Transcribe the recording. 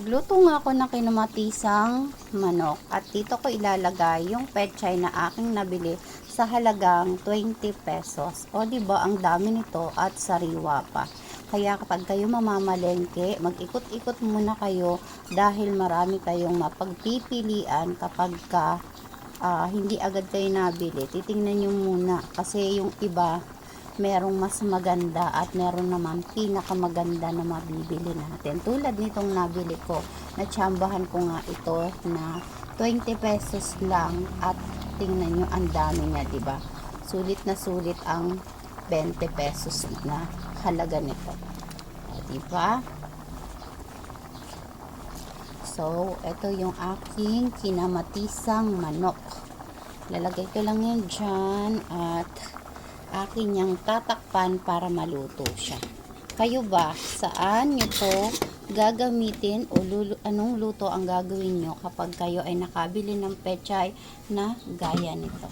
Nagluto nga ako ng kinamatisang manok at dito ko ilalagay yung pechay na aking nabili sa halagang 20 pesos. O di ba ang dami nito at sariwa pa. Kaya kapag kayo mamamalengke, mag-ikot-ikot muna kayo dahil marami kayong mapagpipilian kapag hindi agad kayo nabili. Titingnan nyo muna kasi yung iba merong mas maganda at meron naman pinakamaganda na mabibili natin. Tulad nitong nabili ko, natsambahan ko nga ito na 20 pesos lang at tingnan nyo ang dami niya, diba? Sulit na sulit ang 20 pesos na halaga nito. O, diba? So, ito yung aking kinamatisang manok. Lalagay ko lang yan dyan at akin niyang tatakpan para maluto siya. Kayo ba, saan nyo to gagamitin o anong luto ang gagawin nyo kapag kayo ay nakabili ng pechay na gaya nito?